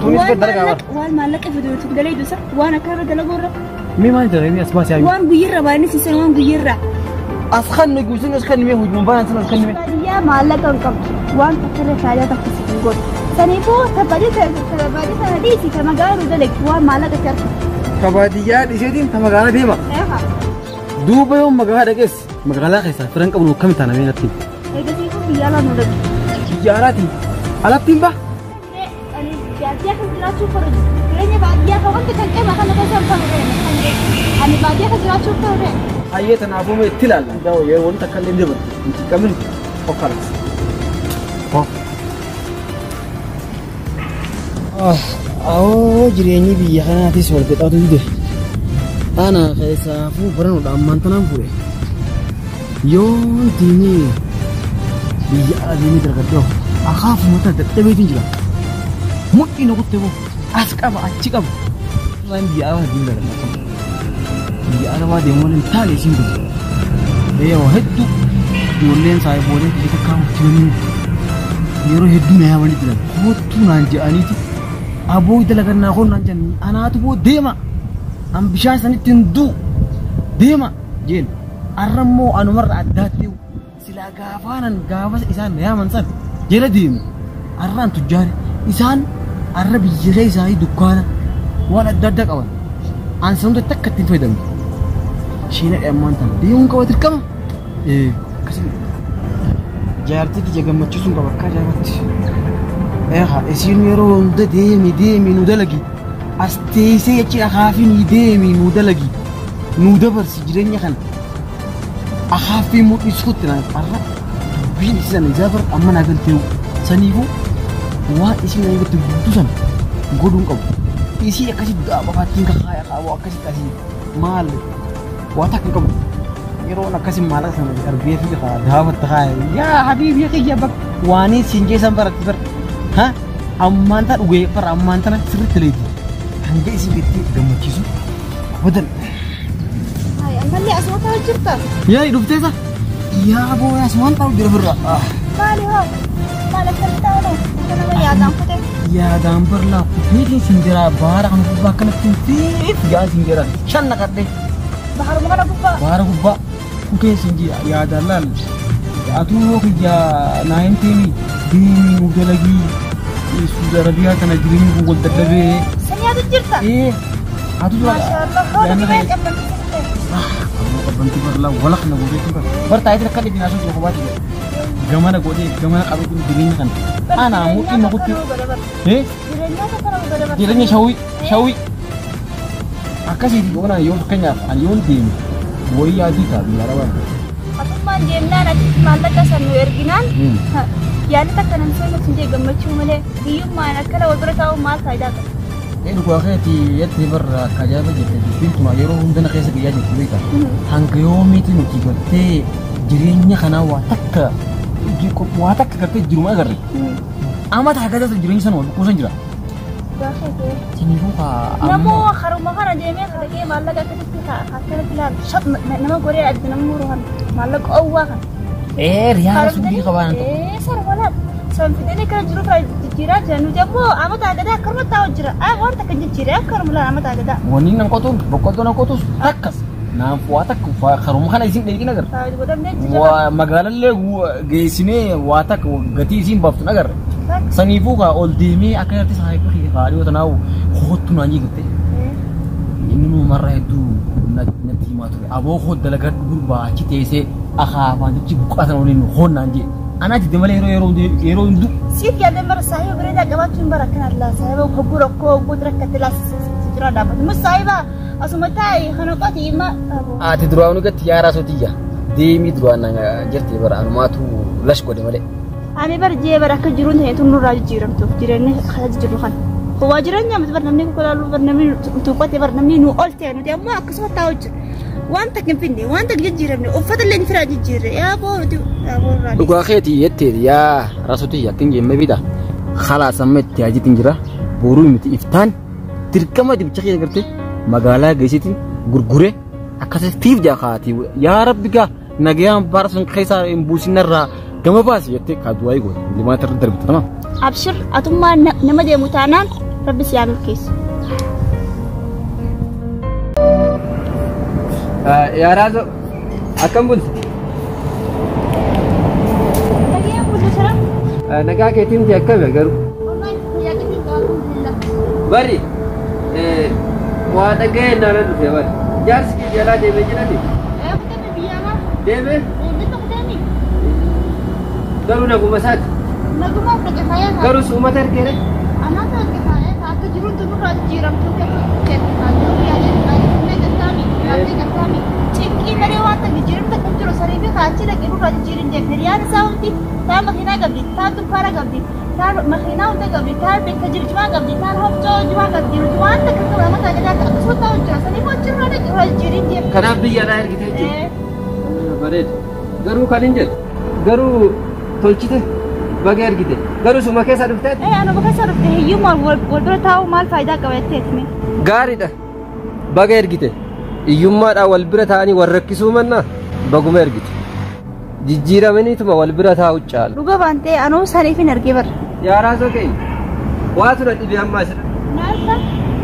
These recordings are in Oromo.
تونس بدرجة وان مالك فيديو تقدري دوسا وانا كارد لغورة مي ما انت غيري اسمع سامي وان غيرة باني سيسن وان غيرة اسخن نجوسين اسخن مي هو جنبان اسخن اسخن مي يا مالك انكم وان تكره فايدة تفسير غور سنيفو تبادي تهديسي كما قالوا ذلك وان مالك كارد كباديات يسيدين تمغانا ديما ايها دوبا يوم مغانا دقس مغالا خيسا فرنك ابو كم تانا مين اتين ايدا سيكو بيالا نودك تجاراتي على تيمبا انا جاتيا كنت شوفر كريني بعديها وانت كان كما كان كسر انا بعديها كنت شوفر ايت انا ابو مي تلال داو يا وانت كلم دبر انت كمل وخلاص أو جريني بيا أنا تيسول بتاعه ده أنا خيسا فو برانو دامن تنام فوي يوم تيني بيا ديني تركتو أخاف متى تبي تنجلا ممكن أقول تبو أسكاب أشكاب lain dia awal di luar macam dia awal dia mau tali sini dia awal itu jualan saya boleh kita kamu cuni dia orang itu nih awal itu lah tu nanti ani itu abu itu lah kan aku nanti anak tu buat dia mak ambisian sani tindu dia mak jen aramu anumar ada tu sila gafanan gafas isan ya mansan jadi dia aran tujar isan arabi jadi saya dukana ولا الدردك أول أنا سنود تكتين في دم شينا أمانتنا ديون كواتر كم إيه كسر جارتك جاك ما تشوفون كبكة جارت إيه ها إسير ميرون ده ديمي نودلقي أستيسي يجي أخافين ديمي نودلقي نودبر سجرين يخن أخافي مو يسكتنا أرى بين إسلام جابر أما نقول تيو سنيفو وان إسلام يقول تبتوسن قدوم كم isi kasih gak bakal tinggal kaya kau kasih mal watak kamu iro nak kasih malas sama RBF juga dapat kaya ya habib ya kayak bak wani sinje sampai ratus ha amantan gue per amantan sering teliti hangga isi beti gamu cisu betul hai amal ya asma tahu cerita ya hidup tesa iya bu ya semua tahu dia berapa mali ho malah cerita lo kenapa ya dampur deh ya dampur lah ini sinjera bahar kamu bahkan tintif jangan sinjera can nak deh bahar bukan aku pak bahar gubba oke sinjera ya dalal atuh kerja 19 ini udah lagi sudah dia kena jiring gugol terdabe seni ada cerita atuh tuh masyaallah kalau dia cepat kamu kebantu berlah walak na gode tuh bertanya terkait dengan asu juga buat gamana gode gamana kamu tuh jiring kan ana mungkin mau tuh jiranya shawi akasi di mana yon kenya yon tim boy adi ta bilarawan aku manjemna na malaka sanu erginan yani takkanan sai mutun je gammaci male biyun ma na kala wadra tawo ma faida ka ko akhati yatti bar kajaba jete pintu ma yoro hundana kaysa biyaji kubika hanka yomi tinu kigote jirenya kana watakka jiko watakka ka jiruma garri amat hagada jirenya sanu kusan jira sini buka namu kharu mahara jeme khadake malaka ketika akhir bilang shot nama gore ad namuruhan malak awwa kan riyal sudi kawan sarwalat samfidene kan juru jira janu jabo amat agada karma tahu jira war tak jira karmula amat agada woni nang kotu bokoto nang kotu takas na watak kharu mahana isin degi nagar wa magalalle geesine watak gati isin baftu nagar sanifu ka oldimi akhirnya saya pergi hari waktu nau khot nanya gitu ini mau marah itu nanti matu abo khot dalagat berubah cite se akhawan itu buka sana ini khot nanya anak jadi malah hero itu sih ya demar saya berada kawan cuma rakan Allah saya mau kubur aku budrak ketelas sejarah dapat mus saya asumatai khanaqati ima tidur anu ke tiara sotiya demi dua nanga jerti beran matu lash ko de male أنا برجع بركة جرون هي تمر راج جيران توف جيران خلاص جرون هو جيران يوم تبرنامج كلها برنامج توقات برنامج نو ألتي أنا دي ما أكسر تاوج وأنت كم فيني وأنت جد جيران وفضل اللي نفرج جيران يا بورد يا بورد لو أخيتي يتير يا راسوتي يا تنجي ما بيدا خلاص سمت تيجي تنجرا بورو متي إفتان تركما دي بتشكي كرتي مقالة جيسيتي غرغرة أكاسة تيف جاكاتي يا ربك نجيام بارسون خيسار إمبوسين الرا كما باس يتك هدوا يقول لما تردر تمام أبشر أتوما نمدي متانان ربي سيعمل كيس يا رازو أكم بنت نجا كتيم جاكم يا جرو بري وانا جاي نارن في بري جالس كي جلا دي بيجنا دي دي بي قالوا نقوم مسات قالوا سوما تركيره أنا تركيها أنت جرون تقول راجع جيرام توكل Cekki dari wanta gijirim tak kuncul saribi kaci lagi ru raja jirin je ferian sauti ta makhina gabdi ta tukara gabdi ta makhina unta gabdi ta bekajir jwa gabdi ta hopjo jwa gabdi jwan tak kau mata jadi tak suta unjuk sari kuncul raja jirin je kenapa dia lahir gitu aja bered garu kalinjet garu tolcite bagai gitu garu semua kesar duftet ana bakasar duftet hiu mal wal tahu mal faida kawet me gari dah bagai gitu Iyumma da wal birata ni warrakkisu manna baguma ergiti jijjiramani tuma wal birata uccal duga bante anu sarifin ergebar ya raso kay watu da dibi amma shi nasa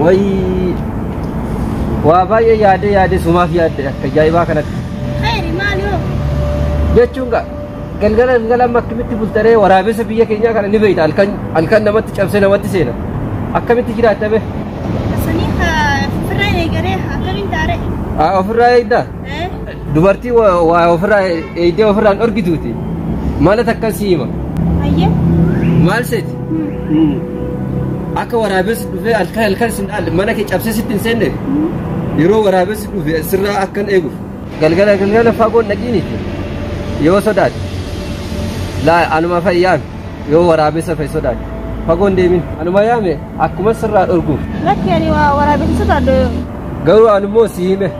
wai wa baye yade suma fi yade ka jai ba kana khairi maliyo jechunga galgala makkimitti bultare warabe sa biya kenya kana ni beita alkan namatti cabse namatti sena akkamitti jiraata be saniha firayne gareha akamin tare ofirraa ida dubartii waa ofirraa eedee ofirraan orgituuti maal akkasiima ayye maal seeti akka waraabessi dhufee halkan sin mana kee cabsee sitti hin seenne yeroo waraabessi dhufe sirraa akkan eeguuf galgala fagoon dhaqiiniti yoo sodaate laa anuma fayyaan yoo waraabessa fay sodaate fagoon deemin anuma yaame akkuma sirraa dhorguuf lakki ani waa waraabessa sodaadho garuu anummoo si hime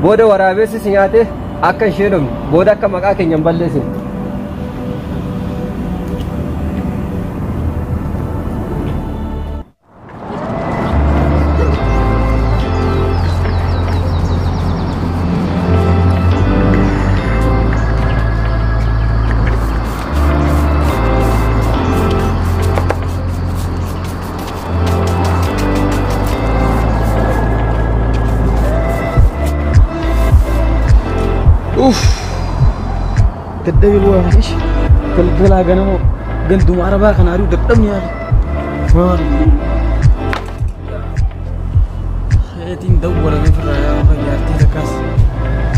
booda waraabessi si nyaate akka hin sheedamne booda akka maqaa keenya hin balleessine كدبي الواحد إيش كل جنمو قلدوا عربا كان عارف دقدم يا فار خيتين دور من في الرياض فجأتي تكاس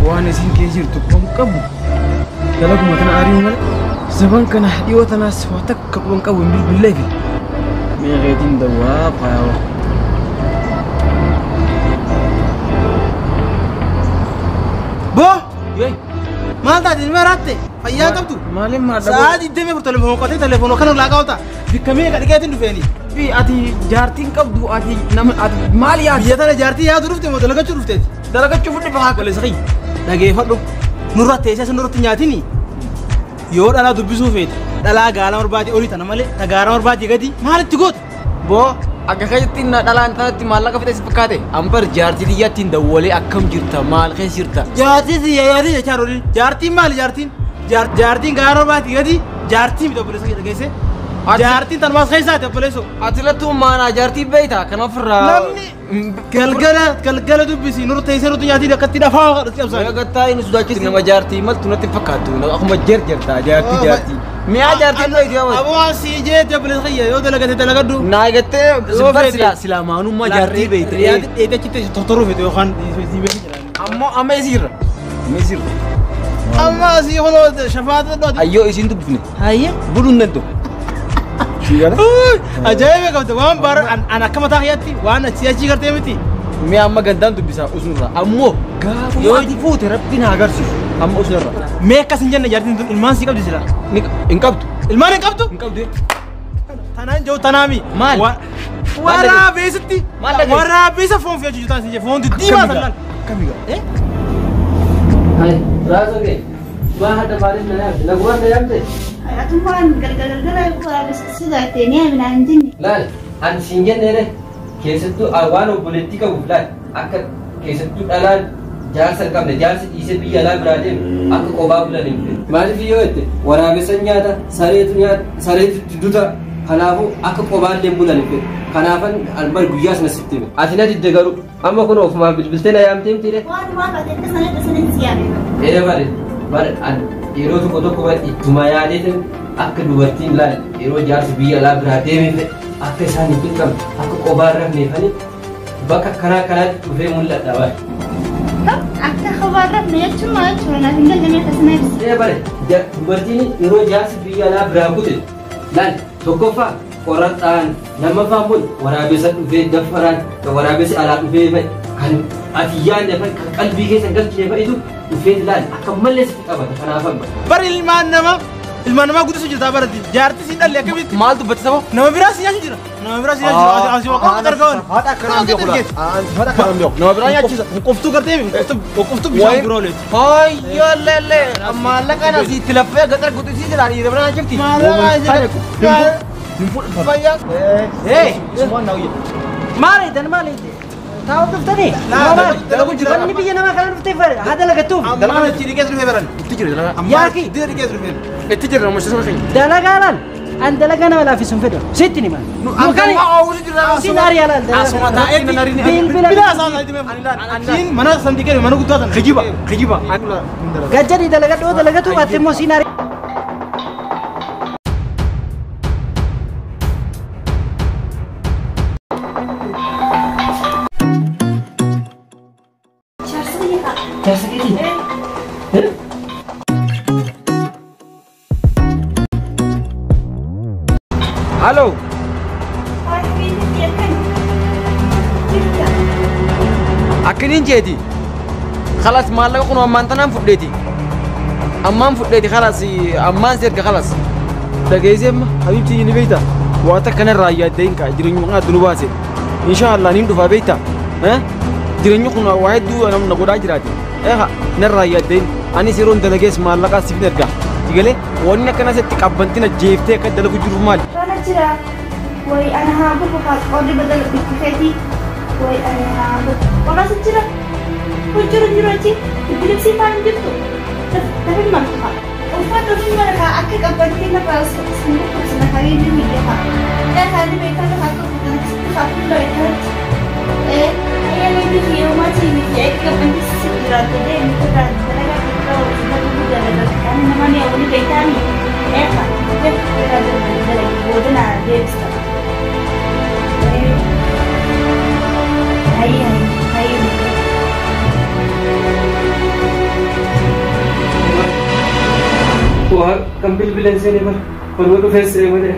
وانا سين كيجير تقوم كبو كلكم كان عارف مال زمان كان حدي وتناس واتك كبون كبو بالله في مي خيتين دوا فاو بو يي ما تدري ما راتي فيا كبتو مالين ما ساعات يدمي بالتليفون قطعي تليفونه كانوا لاقاوتا بكمية قد كاتين دفيني في أتي جارتين كبدو أتي نم أتي مالي أتي يا ترى جارتي يا درفتي ما دلقة شرفتي دلقة شوفني بحاك ولا سخي لقي فلو نورة تيسا نورة تنياتيني يور أنا دبسو فيت دلا قالا مرباتي أولي تنمالي تقارا مرباتي قدي مالك تقول بو Akka kayyatiin dhalaan tanatti maallaqa fide si fakkaate ambar jaartii diyyattiin dawwalee akkam jirta maal keessa jirta jaartii jechaan olin jaartiin maali jaartiin gaaroo baati gadi jaartii miti obboleessa geesse jaartiin tan maas keessaati obboleessu ati lattuu maanaa jaartii beeyta kan ofirraa namni galgala dubbisi nurra teessee nuti nyaatii akkatti dhafaa kadhatti absaan gattaa inni sodaachisi nama jaartii maltu natti fakkaattu akkuma jarta jaartii mi'a jaartiin beeyti yaa aboo si jeetti obboleessa kiyya yoo dalagate dalagaddu naa gattee silaa maanummaa jaartii beeyte riyaati dheedachitti tortoruu fete yookaan si beeyti jedhani amma isiirra amma si hono shafaata dhooti ayyoo isiin dubbifne hayye buluun danto ajaa'iba qabda waan bara an akka mataa kiyyaatti waan achi gartee miti mi'a amma gandaan dubbisaa usunirra ammoo gaafa yoo ati fuute rabbiin haa agarsiisu amma usunirra mee akkas hin jenne jaartiin ilmaan si qabdi sila hin qabdu ilmaan hin qabdu tanaan jiru tanaami maal waraabessitti waraabessa foon fi achi juutaan si jee foon diddiimaa sallaan kamiga hai raso ke ma hada barin na yaamte naguwan na yaamte ayatumaan galgala waraabessa sidaa teenee minaan hin jinne laal an siin jennere keessattuu waan obboleettii qabuuf laal akka keessattuu dhalaan jaarsa hin qabne jaarsi dhiisee biyya alaa biraa deemu akka qophaa bulan hin fedhu. Maaliif yoo jette waraabessa nyaata sareetu duta kanaafuu akka qophaallee bulan hin fedhu. Kanaafan albar guyyaas na sitti hime. Ati na didde garuu amma kun ofumaa bilbiltee na yaamtee mitiire. Waan baatee tasaanii siyaame. Bare yeroo tokko ittuma yaadeetin akka dubartiin laal yeroo jaarsi biyya alaa biraa deeme akka isaan hin beekamu akka qophaa rafneefanii bakka kanaatti dhufee mul'ata baay'ee. Akka qophaa rafne jechuun maal jechuudha naaf hin gallee tasaanii ibsa. Bare dubartiin yeroo jaarsi biyya alaa biraa kute laal tokkoffaa qoraxaan lammaffaa immoo waraabessa dhufee daffaraan waraabessi alaa dhufee kan ati yaadne kan qalbii keessa galchine fa'itu dhufee laal akka malee sitti qabata kanaafan Bari ilmaan namaa guddisuu jirta barati jaartii siin dhalli akkamitti maal dubbatti saba nama biraa si nyaachuu jira nama biraa si nyaachuu jira asii waqaa argaman haadha akkanaan beeku haadha akkanaan beeku nama biraa nyaachisa qoftuu gartee qoftuu bishaan biraa leeti hayyoollellee maallaqaan asii itti laffee gaxar guddisii jira dhiira biraa nyaachifti fayyaa maaliidhan taa'u dhuftanii wanni biyya namaa kana dhuftee haa dalagatuuf dalagaan itti dhiqees dhufee baran itti jira dalagaa yaaki itti dhiqees dhufee itti jira nama shisa keenya dalagaadhaan an dalagaa nama laaffisuun fedha sitti nima siin ariyalaan mana samtii kee mana guddaa tan kijiba gajjadii dalagadhoo dalagatu baatte immoo siin ariyaa Halo. akkiniin jeeti خلاص maallaqa kun ammaan tanaan fudheeti ammaan fudheeti خلاص ammaan sirka خلاص dhageesseemma habibti ni beeyta waata kanarraa yaaddayin kaa jireenya kana dunu baase inshallah nin dhufa beeyta jireenya kun waa hedduu namna godhaa jiraate narraa yaaddayin anis yeroon dalagees maallaqaa siif erga digalee wanni akkana sitti qabbantina jeeftee akka dalagu jiru maali Jira, woi ana habu bukan order badal biketi, woi ana habu. Orang secira, juru aja, bilik sih paling gitu. Tapi mana? Ufat tapi mereka akhir kapan kita pas semua senang ini dia pak. Hari mereka aku satu lagi. Ayah lagi dia masih dia kapan secira tu dia itu kan mereka kita sudah sudah kan namanya ini kita ni. Pak, kita ada bodoh nak dia sekarang. Hai. Wah, kambil bilang saya ni, perlu tu face saya mana?